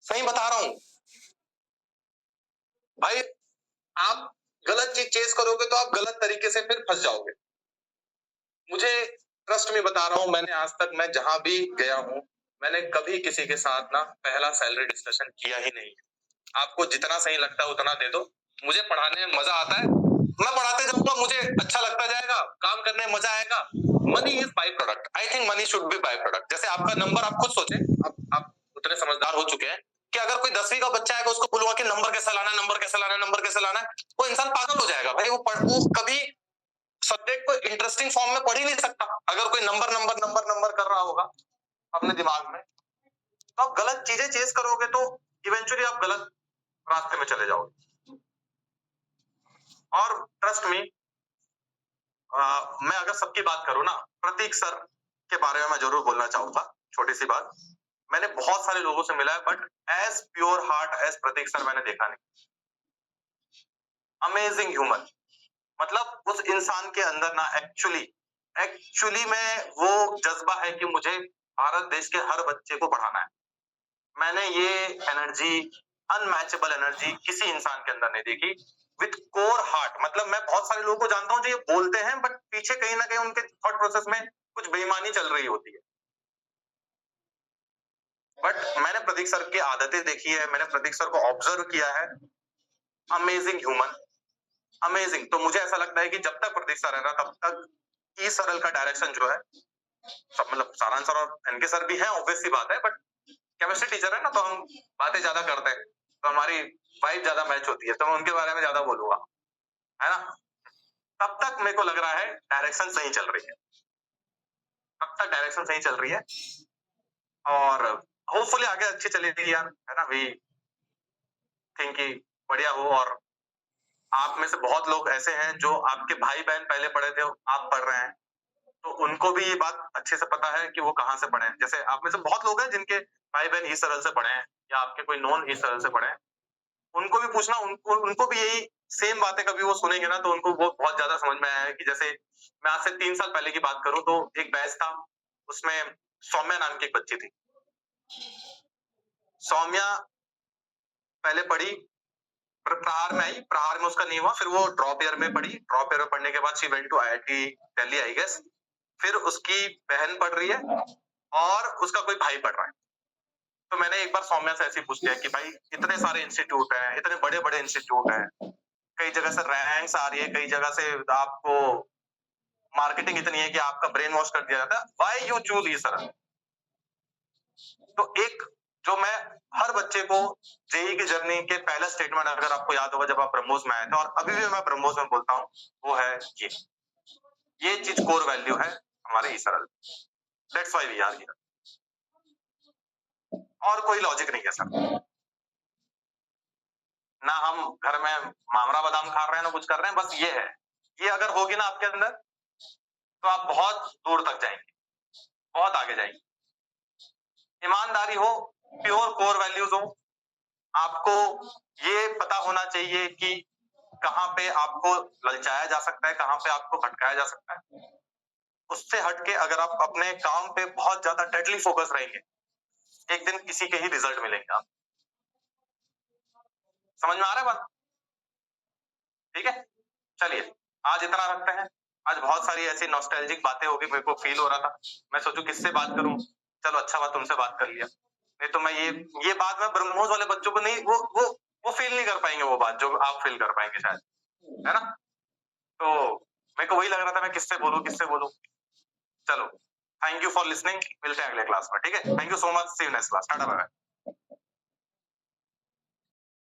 सही बता रहा हूं भाई। आप गलत चीज चेस करोगे तो आप गलत तरीके से फिर फंस जाओगे। मुझे ट्रस्ट में बता रहा हूं, मैंने आज तक मैं जहां भी गया हूं, मैंने कभी किसी के साथ ना पहला सैलरी डिस्कशन किया ही नहीं। आपको जितना सही लगता है उतना दे दो। मुझे पढ़ाने में मजा आता है, मैं पढ़ाते जाऊंगा, मुझे अच्छा लगता जाएगा, काम करने में मजा आएगा। Money is by product. I think money should be by product. जैसे आपका नंबर, आप खुद सोचे, आप उतने समझदार हो चुके हैं कि अगर कोई 10वीं का बच्चा आएगा, उसको बोलूंगा कि नंबर कैसे लाना है, नंबर कैसे लाना है, नंबर कैसे लाना है, वो इंसान पागल हो जाएगा भाई। वो कभी सब्जेक्ट को इंटरेस्टिंग फॉर्म में पढ़ ही नहीं सकता अगर कोई नंबर नंबर नंबर नंबर कर रहा होगा अपने दिमाग में। तो आप गलत चीजें चेस करोगे तो इवेंचुअली आप गलत रास्ते में चले जाओगे। और ट्रस्ट मी, मैं अगर सबकी बात करूं ना, प्रतीक सर के बारे में मैं जरूर बोलना चाहूंगा। छोटी सी बात, मैंने बहुत सारे लोगों से मिला है but as pure heart as Prateek sir मैंने देखा नहीं। Amazing human. मतलब उस इंसान के अंदर ना एक्चुअली में वो जज्बा है कि मुझे भारत देश के हर बच्चे को पढ़ाना है। मैंने ये एनर्जी, अनमैचेबल एनर्जी किसी इंसान के अंदर नहीं देखी। With core heart. मतलब मैं बहुत सारे लोगों को जानता हूं जो ये बोलते हैं बट पीछे कहीं ना कहीं उनके थॉट प्रोसेस में कुछ बेईमानी चल रही होती है। बट मैंने प्रतीक सर की आदतें देखी है, मैंने प्रतीक सर को ऑब्जर्व किया है। Amazing human, amazing. तो मुझे ऐसा लगता है कि जब तक प्रतीक सर है ना, तब तक ई सरल का डायरेक्शन जो है, सब मतलब सारांश सर और एनके सर भी हैं, ऑब्वियस सी बात है, बट केमिस्ट्री टीचर है ना, तो हम बातें ज्यादा करते हैं, तो हमारी वाइब ज्यादा मैच होती है, तो मैं उनके बारे में ज्यादा बोलूंगा, है ना। तब तक मेरे को लग रहा है डायरेक्शन सही चल रही है, तब तक डायरेक्शन सही चल रही है, और होपफुली आगे अच्छी चलेगी यार, है ना। वी थिंक कि बढ़िया हो। और आप में से बहुत लोग ऐसे हैं जो आपके भाई बहन पहले पढ़े थे, आप पढ़ रहे हैं, तो उनको भी ये बात अच्छे से पता है कि वो कहाँ से पढ़े हैं। जैसे आप में से बहुत लोग हैं जिनके भाई बहन ई सरल से पढ़े हैं, या आपके कोई नॉन ई सरल से पढ़े हैं, उनको भी पूछना, उनको भी यही सेम बातें कभी वो सुनेंगे ना, तो उनको वो बहुत ज्यादा समझ में आया है। कि जैसे मैं आज से 3 साल पहले की बात करूं, तो एक बैच था, उसमें सौम्या नाम की एक बच्ची थी। सौम्या पहले पढ़ी, प्रहार में आई, प्रहार में उसका नहीं हुआ, फिर वो ड्रॉप ईयर में पढ़ी, ड्रॉप ईयर में पढ़ने के बाद she went to IIT Delhi I guess. फिर उसकी बहन पढ़ रही है और उसका कोई भाई पढ़ रहा है। तो मैंने एक बार सौम्या से ऐसे पूछ लिया कि भाई इतने सारे इंस्टीट्यूट हैं, इतने बड़े बड़े इंस्टीट्यूट हैं, कई जगह से रैंक्स आ रही है, कई जगह से आपको मार्केटिंग इतनी है कि आपका ब्रेन वॉश कर दिया जाता है, व्हाई यू चूज ये सर। तो एक जो मैं हर बच्चे को जेई की जर्नी के पहला स्टेटमेंट, अगर आपको याद होगा जब आप ब्रह्मोस में आए थे, और अभी भी मैं ब्रह्मोस में बोलता हूँ, वो है ये चीज कोर वैल्यू है हमारे ई सरल। That's why we are here. और कोई लॉजिक नहीं है सर। ना हम घर में मामरा बादाम खा रहे हैं, ना कुछ कर रहे हैं, बस ये है। ये अगर होगी ना आपके अंदर, तो आप बहुत दूर तक जाएंगे, बहुत आगे जाएंगे। ईमानदारी हो, प्योर कोर वैल्यूज हो, आपको ये पता होना चाहिए कि कहां पे आपको ललचाया जा सकता है, कहां पे आपको भटकाया जा सकता है। उससे हटके अगर आप अपने काम पे बहुत ज्यादा डेडली फोकस रहेंगे, एक दिन किसी के ही रिजल्ट मिलेंगे आप। समझ में आ रहा है बात? ठीक है, चलिए आज इतना रखते हैं। आज बहुत सारी ऐसी नॉस्टैल्जिक बातें होगी, मेरे को फील हो रहा था, मैं सोचूं किससे बात करूं। चलो अच्छा बात तुमसे बात कर लिया, नहीं तो मैं ये बात मैं ब्रह्मोस वाले बच्चों को नहीं, वो फील नहीं कर पाएंगे, वो बात जो आप फील कर पाएंगे शायद, है ना। तो मेरे को वही लग रहा था, मैं किससे बोलूं किससे बोलूं। चलो, थैंक यू फॉर लिसनिंग, मिलते हैं अगले क्लास में, ठीक है। Thank you so much, see you next class, tata bye.